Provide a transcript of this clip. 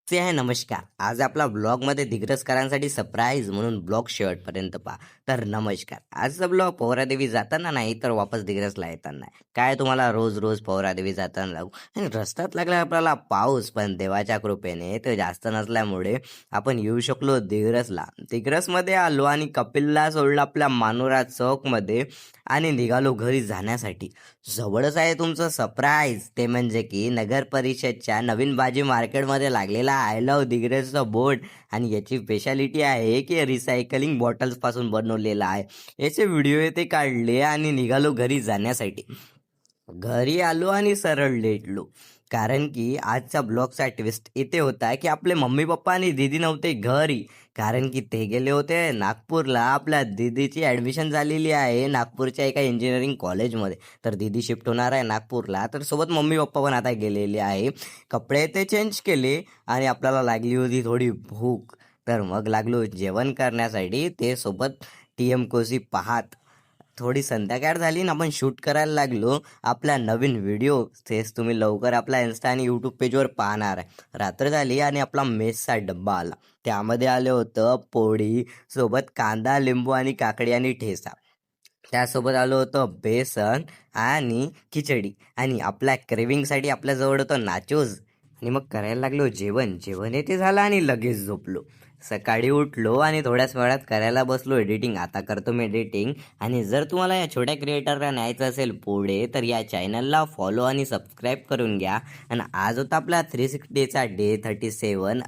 ते आहे नमस्कार. आज आपला ब्लॉगमध्ये दिग्रसकरांसाठी सरप्राईज म्हणून ब्लॉग शेवटपर्यंत पहा. तर नमस्कार. आजचा ब्लॉग पौरादेवी जाताना नाही तर वापस दिग्रसला येताना आहे. काय तुम्हाला रोज रोज पौरादेवी जाताना लागू आणि रस्त्यात लागला आपल्याला पाऊस, पण देवाच्या कृपेने ते जास्त नसल्यामुळे आपण येऊ शकलो दिग्रसला. दिग्रसमध्ये आलो आणि कपिलला सोडलं आपल्या मानोरा चौकमध्ये आणि निघालो घरी जाण्यासाठी. जवळच आहे तुमचं सरप्राईज, ते म्हणजे की नगर परिषदच्या नवीन भाजी मार्केटमध्ये लागलेला आय लव्ह दिग्रसचा बोर्ड. आणि याची स्पेशालिटी आहे की रिसायकलिंग बॉटल्स पासून बनवलेला आहे. याचे व्हिडिओ ते काढले आणि निघालो घरी जाण्यासाठी. घरी आलो आणि सरळ लेटलो, कारण की आजचा ब्लॉगचा ट्विस्ट इथे होता की आपले मम्मी पप्पा आणि दीदी नव्हते घरी, कारण की ते गेले होते नागपूरला. आपल्या दीदीची ॲडमिशन झालेली आहे नागपूरच्या एका इंजिनिअरिंग कॉलेजमध्ये. तर दीदी शिफ्ट होणार आहे नागपूरला, तर सोबत मम्मी पप्पा पण आता गेलेले आहे. कपडे ते चेंज केले आणि आपल्याला लागली होती थोडी भूक. तर मग लागलो जेवण करण्यासाठी, ते सोबत TM कोसी पाहात. थोडी संध्याकाळ झाली ना, आपण शूट करायला लागलो आपला नवीन व्हिडिओ. तेच तुम्ही लवकर आपल्या इन्स्टा आणि यूट्यूब पेजवर पाहणार आहे. रात्र झाली आणि आपला मेसचा डब्बा आला. त्यामध्ये आलं होतं पोळी सोबत कांदा, लिंबू आणि काकडी आणि ठेचा. त्यासोबत आलं होतं बेसन आणि खिचडी. आणि आपल्या क्रेविंगसाठी आपल्याजवळ होतं नाचोज. आणि मग करायला लागलो जेवण. जेवण येते झालं आणि लगेच झोपलो. सकाळी उठलो आणि थोड्याच वेळात करायला बसलो एडिटिंग. आता करतो मी एडिटिंग. आणि जर तुम्हाला या छोट्या क्रिएटरला न्यायचं असेल पुढे, तर या चॅनलला फॉलो आणि सबस्क्राईब करून घ्या. आणि आज होता आपला 360 डेचा डे 37.